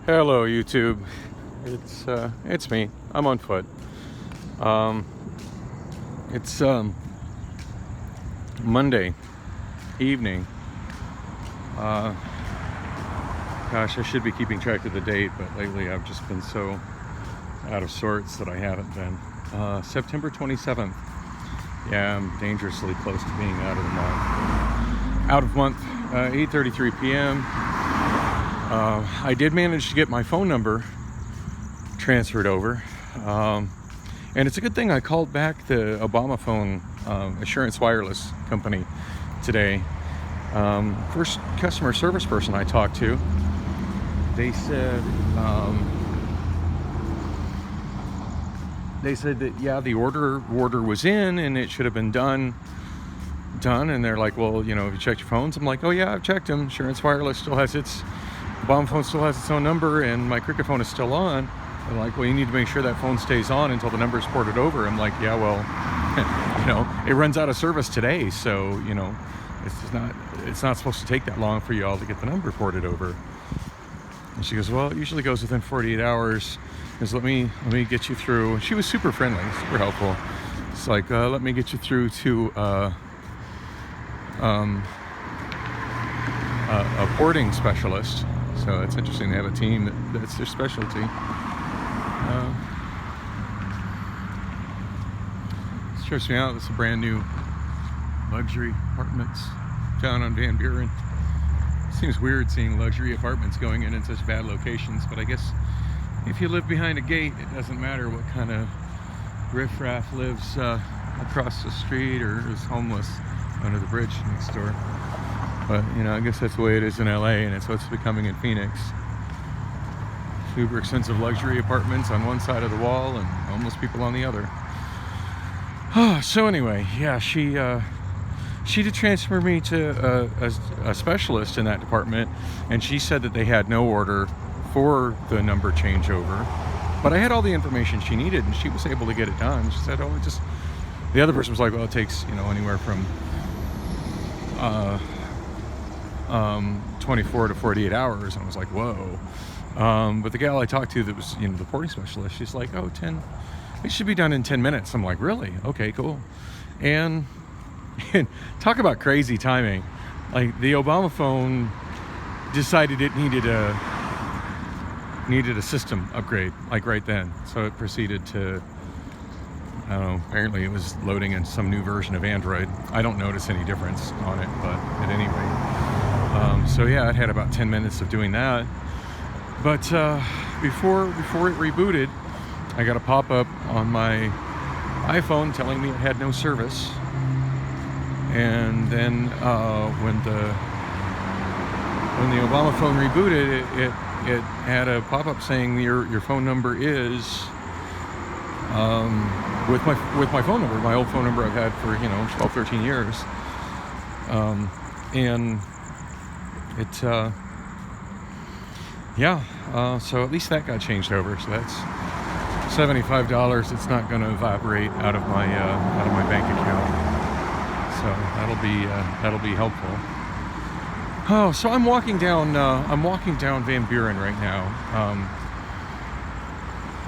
Hello, YouTube. It's me. I'm on foot. It's Monday evening. Gosh, I should be keeping track of the date, but lately I've just been so out of sorts that I haven't been. September 27th. Yeah, I'm dangerously close to being out of the month. Out of month, 8:33 p.m. I did manage to get my phone number transferred over, and it's a good thing I called back the Obama phone Assurance Wireless company today. First customer service person I talked to, they said that yeah, the order was in and it should have been done, and they're like, well, you know, have you checked your phones? I'm like, oh yeah, I've checked them. Assurance Wireless still has Obama phone still has its own number, and my Cricket phone is still on. They're like, well, you need to make sure that phone stays on until the number is ported over. I'm like, yeah, well, you know, it runs out of service today, so you know, it's not supposed to take that long for you all to get the number ported over. And she goes, well, it usually goes within 48 hours. Because let me get you through. She was super friendly, super helpful. It's like, let me get you through to a porting specialist. So it's interesting, they have a team that's their specialty. It trips me out. It's a brand new luxury apartments down on Van Buren. Seems weird seeing luxury apartments going in such bad locations, but I guess if you live behind a gate, it doesn't matter what kind of riffraff lives across the street or is homeless under the bridge next door. But, you know, I guess that's the way it is in LA, and it's what's becoming in Phoenix. Super expensive luxury apartments on one side of the wall and homeless people on the other. So anyway, yeah, she did transfer me to a specialist in that department, and she said that they had no order for the number changeover. But I had all the information she needed, and she was able to get it done. She said, oh, it just... The other person was like, well, it takes, you know, anywhere from 24 to 48 hours. And I was like, whoa. But the gal I talked to that was, you know, the porting specialist, she's like, oh, it should be done in 10 minutes. I'm like, really? Okay, cool. And talk about crazy timing. Like, the Obama phone decided it needed a system upgrade, like right then. So it proceeded to, I don't know, apparently it was loading in some new version of Android. I don't notice any difference on it, but at any rate. So yeah, it had about 10 minutes of doing that. But before it rebooted, I got a pop-up on my iPhone telling me it had no service. And then when the Obama phone rebooted, it had a pop-up saying your phone number is with my phone number, my old phone number I've had for, you know, 12, 13 years. And it so at least that got changed over. So that's $75. It's not going to evaporate out of my bank account. So that'll be helpful. Oh, so I'm walking down Van Buren right now,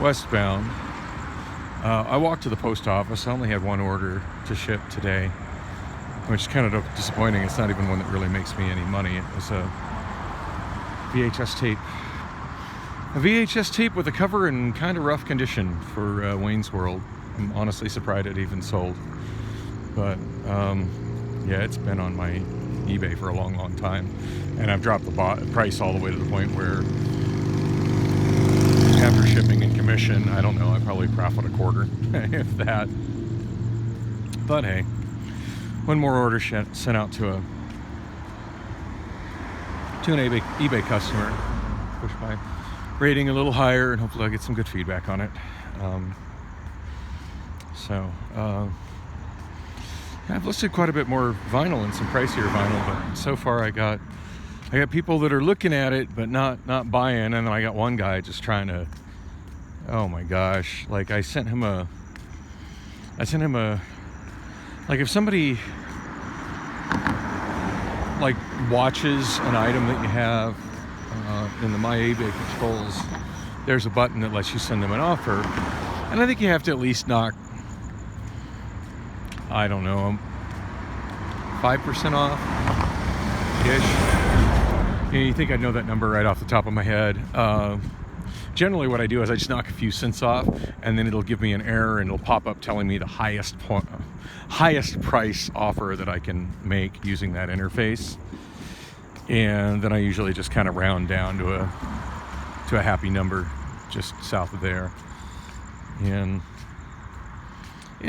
westbound. I walked to the post office. I only had one order to ship today, which is kind of disappointing. It's not even one that really makes me any money. It was a VHS tape with a cover in kind of rough condition for Wayne's World. I'm honestly surprised it even sold. But yeah, it's been on my eBay for a long time, and I've dropped the price all the way to the point where after shipping and commission, I don't know, I probably profit a quarter if that. But hey, one more order sent out to an eBay customer. Push my rating a little higher, and hopefully I'll get some good feedback on it. I've listed quite a bit more vinyl and some pricier vinyl, but so far I got people that are looking at it but not buying, and then I got one guy just trying to, oh my gosh, like I sent him a like if somebody like watches an item that you have in the My eBay controls, there's a button that lets you send them an offer. And I think you have to at least knock, I don't know, 5% off-ish. You think I'd know that number right off the top of my head. Generally what I do is I just knock a few cents off, and then it'll give me an error and it'll pop up telling me the highest price offer that I can make using that interface. And then I usually just kind of round down to a happy number just south of there. And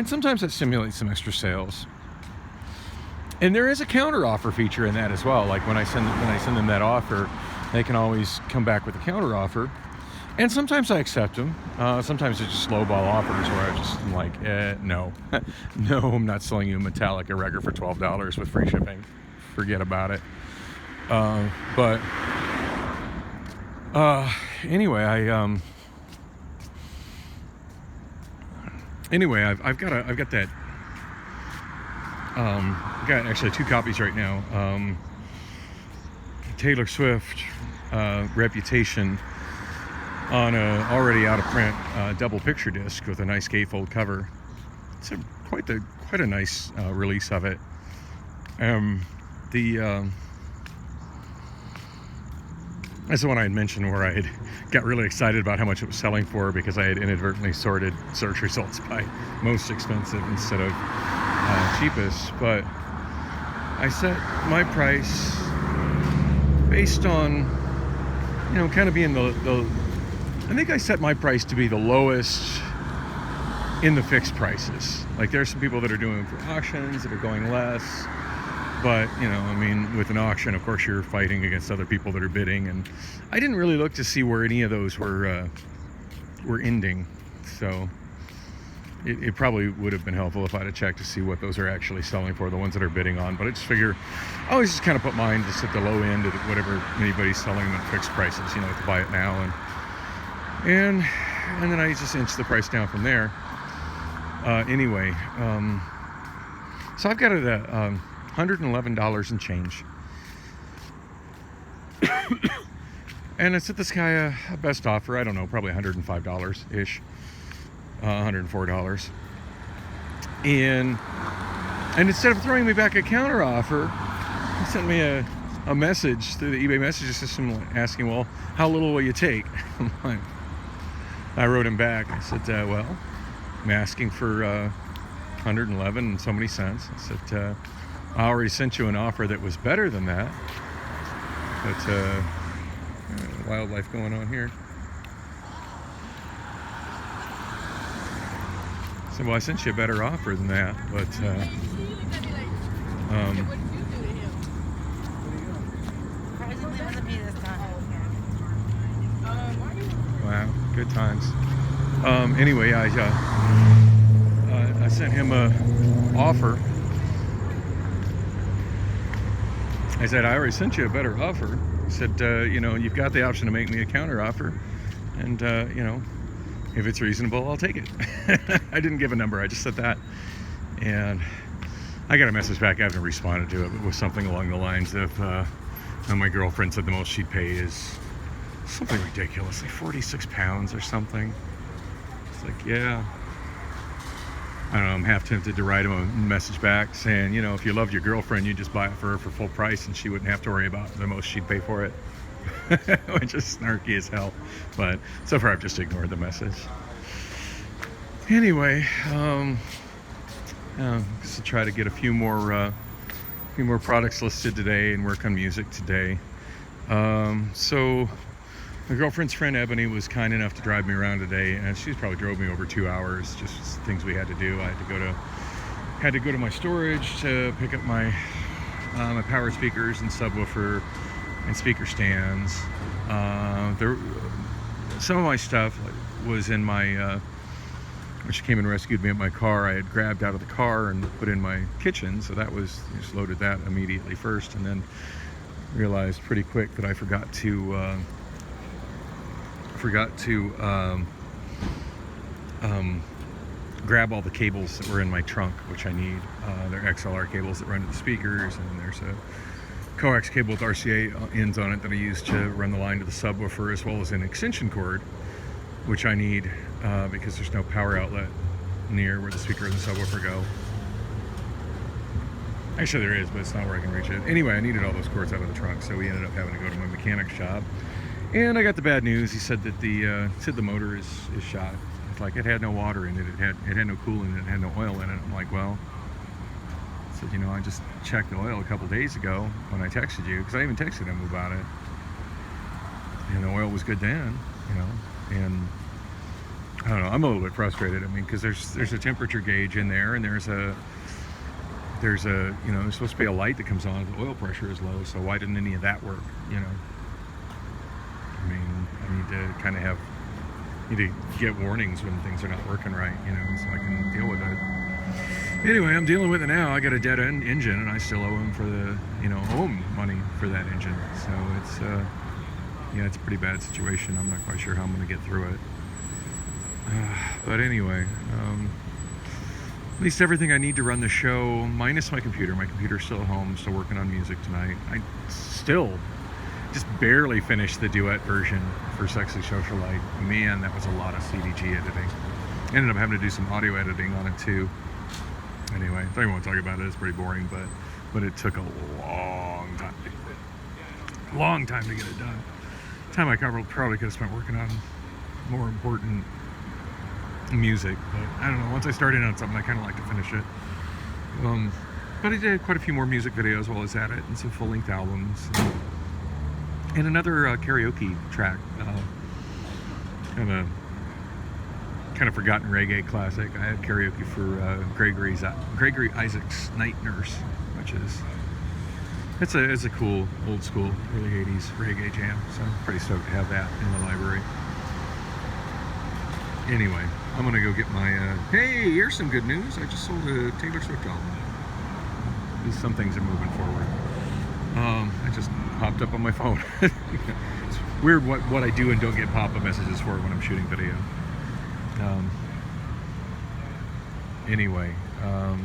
sometimes that simulates some extra sales. And there is a counter offer feature in that as well. Like when I send them that offer, they can always come back with a counter offer. And sometimes I accept them. Sometimes it's just lowball offers where I'm like, no. No, I'm not selling you a Metallica record for $12 with free shipping. Forget about it. Anyway, I've got that. I've got actually 2 copies right now. Taylor Swift, Reputation, on a already out of print double picture disc with a nice gatefold cover. It's quite a nice release of it. That's the one I had mentioned where I had got really excited about how much it was selling for because I had inadvertently sorted search results by most expensive instead of cheapest. But I set my price based on, kind of being the I think I set my price to be the lowest in the fixed prices. Like there's some people that are doing for auctions that are going less. But, with an auction, of course, you're fighting against other people that are bidding. And I didn't really look to see where any of those were ending. So it probably would have been helpful if I'd have checked to see what those are actually selling for, the ones that are bidding on. But I just figure, I always just kind of put mine just at the low end of whatever anybody's selling them at fixed prices, to buy it now. And then I just inch the price down from there. So I've got it at $111 and change. And I set this guy a best offer, I don't know, probably $105-ish, $104. And instead of throwing me back a counter offer, he sent me a message through the eBay message system asking, well, how little will you take? I wrote him back. I said, well, I'm asking for 111 and so many cents. I said, I already sent you an offer that was better than that. But wildlife going on here. So, well, I sent you a better offer than that, but wow, good times. Anyway, I sent him a offer. I said, I already sent you a better offer. I said, you've got the option to make me a counter offer. And, if it's reasonable, I'll take it. I didn't give a number. I just said that. And I got a message back. I haven't responded to it, but it was something along the lines of, my girlfriend said the most she'd pay is something ridiculous, like 46 pounds or something. It's like, yeah. I don't know, I'm half tempted to write him a message back saying, if you loved your girlfriend, you'd just buy it for her for full price and she wouldn't have to worry about the most she'd pay for it. Which is snarky as hell. But so far I've just ignored the message. Anyway, just to try to get a few more products listed today and work on music today. So my girlfriend's friend Ebony was kind enough to drive me around today, and she probably drove me over 2 hours, just things we had to do. I had to go to my storage to pick up my my power speakers and subwoofer and speaker stands. Some of my stuff was in my when she came and rescued me at my car, I had grabbed out of the car and put in my kitchen, so that was, just loaded that immediately first, and then realized pretty quick that I forgot to grab all the cables that were in my trunk, which I need. They're XLR cables that run to the speakers, and then there's coax cable with RCA ends on it that I use to run the line to the subwoofer, as well as an extension cord, which I need because there's no power outlet near where the speaker and the subwoofer go. Actually there is, but it's not where I can reach it. Anyway, I needed all those cords out of the trunk, so we ended up having to go to my mechanic's shop. And I got the bad news. He said that the motor is shot. It's like it had no water in it. It had no coolant in it. It had no oil in it. I'm like, well, I said, you know, I just checked the oil a couple days ago when I texted you, because I even texted him about it. And the oil was good then, you know. And I don't know. I'm a little bit frustrated. I mean, because there's a temperature gauge in there, and there's a you know, there's supposed to be a light that comes on if the oil pressure is low. So why didn't any of that work? You know. I mean, I need to get warnings when things are not working right, you know, so I can deal with it. Anyway, I'm dealing with it now. I got a dead end engine, and I still owe him for the, you know, owe him money for that engine. So it's, yeah, it's a pretty bad situation. I'm not quite sure how I'm going to get through it. But anyway, at least everything I need to run the show, minus my computer. My computer's still at home, still working on music tonight. I still just barely finished the duet version for Sexy Socialite. Man, that was a lot of CDG editing. Ended up having to do some audio editing on it too. Anyway, I don't even want to talk about it. It's pretty boring, but it took a long time. Long time to get it done. Time I probably could have spent working on more important music, but I don't know. Once I started on something, I kind of like to finish it. But I did quite a few more music videos while I was at it, and some full-length albums. And another karaoke track, kind of forgotten reggae classic. I had karaoke for Gregory Isaacs' Night Nurse, which is it's a cool old school early '80s reggae jam. So I'm pretty stoked to have that in the library. Anyway, I'm gonna go get my. Hey, here's some good news. I just sold a Taylor Swift album. At least some things are moving forward. I just popped up on my phone. It's weird what I do and don't get pop-up messages for when I'm shooting video. Anyway, I'll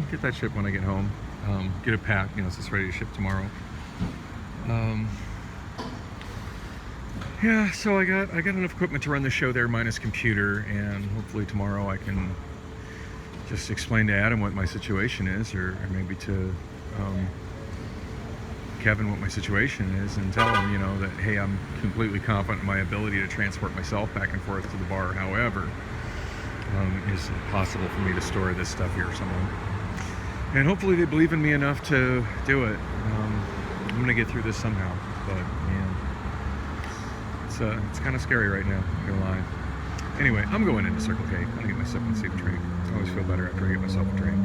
get that shipped when I get home. Get it packed, you know, so it's ready to ship tomorrow. Yeah, so I got enough equipment to run the show there, minus computer, and hopefully tomorrow I can just explain to Adam what my situation is, or maybe to Kevin what my situation is, and tell him, you know, that hey, I'm completely confident in my ability to transport myself back and forth to the bar. However, is it possible for me to store this stuff here somewhere? And hopefully they believe in me enough to do it. I'm gonna get through this somehow, but man. It's kind of scary right now, I'm not gonna lie. Anyway, I'm going into Circle K. I'm gonna get myself a drink. I always feel better after I get myself a drink.